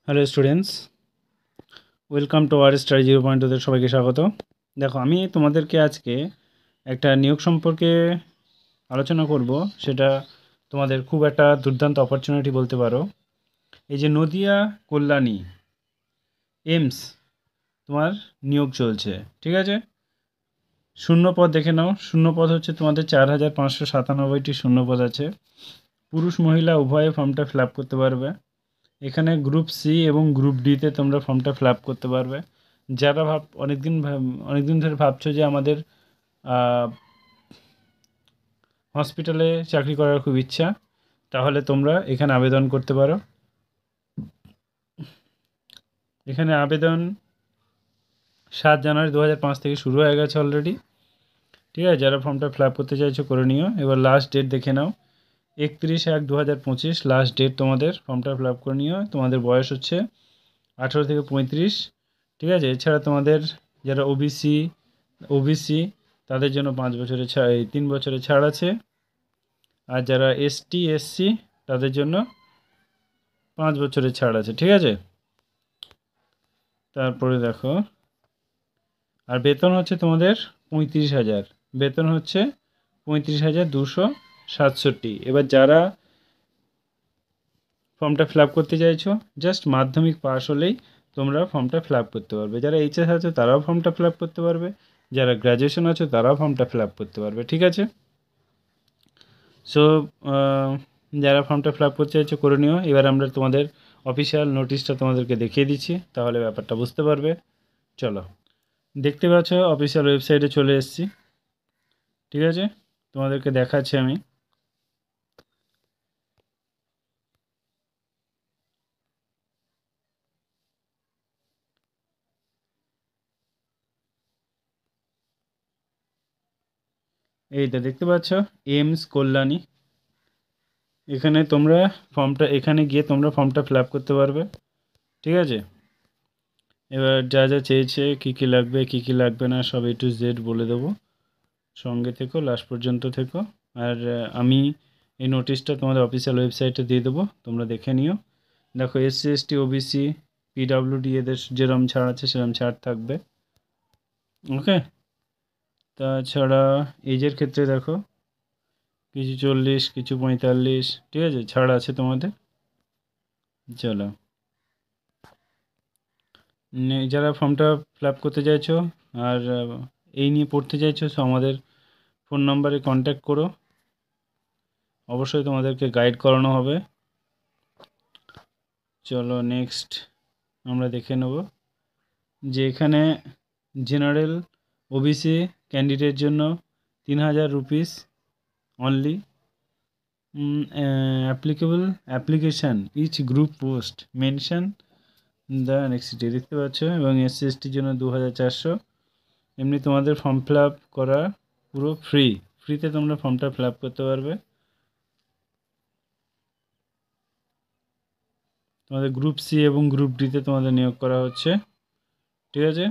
Hello students, welcome to R study 0.2 সবাইকে স্বাগত। দেখো, আমি তোমাদেরকে আজকে একটা নিয়োগ সম্পর্কে আলোচনা করব। সেটা তোমাদের খুব একটা দুর্দান্ত অপরচুনিটি বলতে পারো। এই যে নদিয়া কল্যাণী এইমস তোমার নিয়োগ চলছে, ঠিক আছে। শূন্য পদ দেখে নাও। শূন্য পদ হচ্ছে তোমাদের 4,597টি শূন্য পদ আছে। পুরুষ মহিলা উভয়ে ফর্মটা ফিল আপ করতে পারবে। এখানে গ্রুপ সি এবং গ্রুপ ডিতে তোমরা ফর্মটা ফিল আপ করতে পারবে। যারা অনেকদিন ধরে ভাবছো যে আমাদের হসপিটালে চাকরি করার খুব ইচ্ছা, তাহলে তোমরা এখানে আবেদন করতে পারো। এখানে আবেদন 7 জানুয়ারি 2005 থেকে শুরু হয়ে গেছে অলরেডি, ঠিক আছে। যারা ফর্মটা ফিল আপ করতে চাইছো করে নিও। এবার লাস্ট ডেট দেখে নাও, 31/1/2025 লাস্ট ডেট তোমাদের ফর্মটা ফিল আপ করে নিও। তোমাদের বয়স হচ্ছে 18 থেকে 35, ঠিক আছে। এছাড়া তোমাদের যারা ওবিসি তাদের জন্য 5 বছরের ছাড়, 3 বছরের ছাড় আছে। আর যারা এসটি এসসি তাদের জন্য 5 বছরের ছাড় আছে, ঠিক আছে। তারপরে দেখো, আর বেতন হচ্ছে তোমাদের 35,000। বেতন হচ্ছে 35,267। এবার যারা ফর্মটা ফিল আপ করতে চাইছো, জাস্ট মাধ্যমিক পাস হলেই তোমরা ফর্মটা ফিল আপ করতে পারবে। যারা এইচএস আছে তারাও ফর্মটা ফিল আপ করতে পারবে, যারা গ্র্যাজুয়েশন আছে তারাও ফর্মটা ফিল আপ করতে পারবে, ঠিক আছে। সো যারা ফর্মটা ফিল আপ করতে চাইছো করে নিও। এবার আমরা তোমাদের অফিসিয়াল নোটিশটা তোমাদেরকে দেখিয়ে দিচ্ছি, তাহলে ব্যাপারটা বুঝতে পারবে। চলো, দেখতে পাচ্ছ অফিসিয়াল ওয়েবসাইটে চলে এসেছি, ঠিক আছে। তোমাদেরকে দেখাচ্ছি আমি। এইটা দেখতে পাচ্ছ, এইমস কল্যাণী। এখানে তোমরা এখানে গিয়ে তোমরা ফর্মটা ফিল আপ করতে পারবে, ঠিক আছে। এবার যা যা চেয়েছে, কী কী লাগবে কী কী লাগবে না, সব A to Z বলে দেবো। সঙ্গে থেকো, লাস্ট পর্যন্ত থেকো। আর আমি এই নোটিশটা তোমাদের অফিসিয়াল ওয়েবসাইটে দিয়ে দেবো, তোমরা দেখে নিও। দেখো, এসসি এসটি ওবিসি পিডাব্লিউডি এদের যেরম ছাড় আছে সেরম ছাড় থাকবে, ওকে। তাছাড়া এজের ক্ষেত্রে দেখো, কিছু 40, কিছু 45, ঠিক আছে, ছাড় আছে তোমাদের। চলো, যারা ফর্মটা ফিল আপ করতে চাইছো আর এই নিয়ে পড়তে চাইছো, সো আমাদের ফোন নাম্বারে কন্ট্যাক্ট করো। অবশ্যই তোমাদেরকে গাইড করানো হবে। চলো নেক্সট আমরা দেখে নেব যে এখানে জেনারেল ওবিসি ক্যান্ডিডেট জন্য 3,000 rupees only applicable application each group post mention the next day, দেখতে পাচ্ছ। এবং এসসি এসটির জন্য 2,400। এমনি তোমাদের ফর্ম ফিল আপ করা পুরো ফ্রিতে তোমরা ফর্মটা ফিল আপ করতে পারবে। তোমাদের গ্রুপ সি এবং গ্রুপ ডিতে তোমাদের নিয়োগ করা হচ্ছে, ঠিক আছে।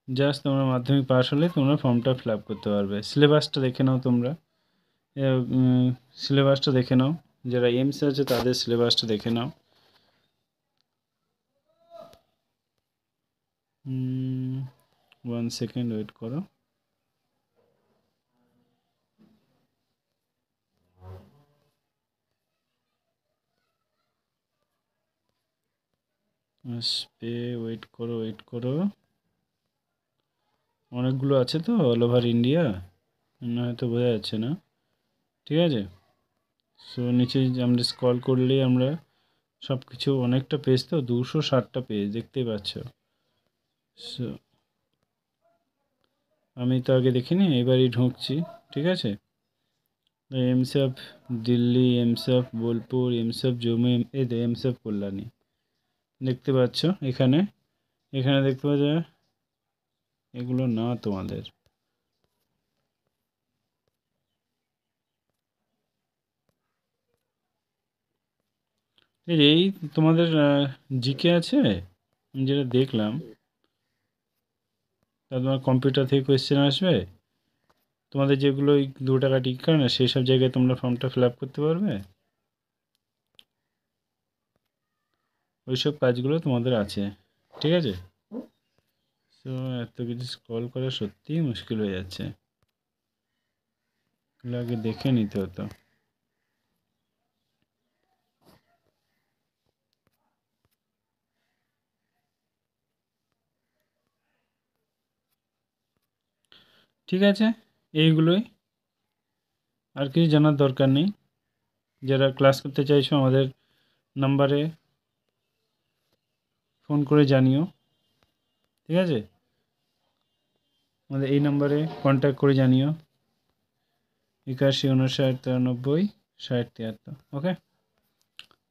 জাস্ট তোমরা মাধ্যমিক পাস হলে তোমরা ফর্মটা ফিল আপ করতে পারবে। সিলেবাসটা দেখে নাও তোমরা, সিলেবাসটা দেখে নাও। যারা এমসে আছে তাদের সিলেবাসটা দেখে নাও। 1 সেকেন্ড ওয়েট করো। আসবে, ওয়েট করো। অনেকগুলো আছে তো, অল ওভার ইন্ডিয়া, না হয়তো বোঝা যাচ্ছে না, ঠিক আছে। সো নিচে আমরা স্ক্রল করলেই আমরা সব কিছু, অনেকটা পেজ তো, 260টা পেজ দেখতেই পাচ্ছ। সো আমি তো আগে দেখিনি, এবারই ঢুকছি, ঠিক আছে। এমসএফ দিল্লি, এমসএফ বোলপুর, এমসএফ জম্মু, এমসএফ কল্যাণী দেখতে পাচ্ছ। এখানে এখানে দেখতে পাচ্ছ, এগুলো না তোমাদের। এই তোমাদের জিকে আছে, আমি যেটা দেখলাম, তা তোমার কম্পিউটার থেকে কোয়েশ্চেন আসবে। তোমাদের যেগুলো ওই 2 টাকা টিকিট কাটে না, সেই সব জায়গায় তোমরা ফর্মটা ফিল আপ করতে পারবে। ওইসব কাজগুলো তোমাদের আছে, ঠিক আছে। তো এত কিছু স্ক্রল করা সত্যিই মুশকিল হয়ে যাচ্ছে, এগুলো আগে দেখে নিতে হতো। ঠিক আছে, এইগুলোই, আর কিছু জানার দরকার নেই। যারা ক্লাস করতে চাইছো আমাদের নাম্বারে ফোন করে জানিও, ঠিক আছে। আমাদের এই নাম্বারে কন্ট্যাক্ট করে জানিও, 81 59 93 60 73। ওকে,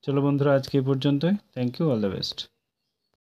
চলো বন্ধুরা, আজকে এই পর্যন্তই। Thank you, all the best.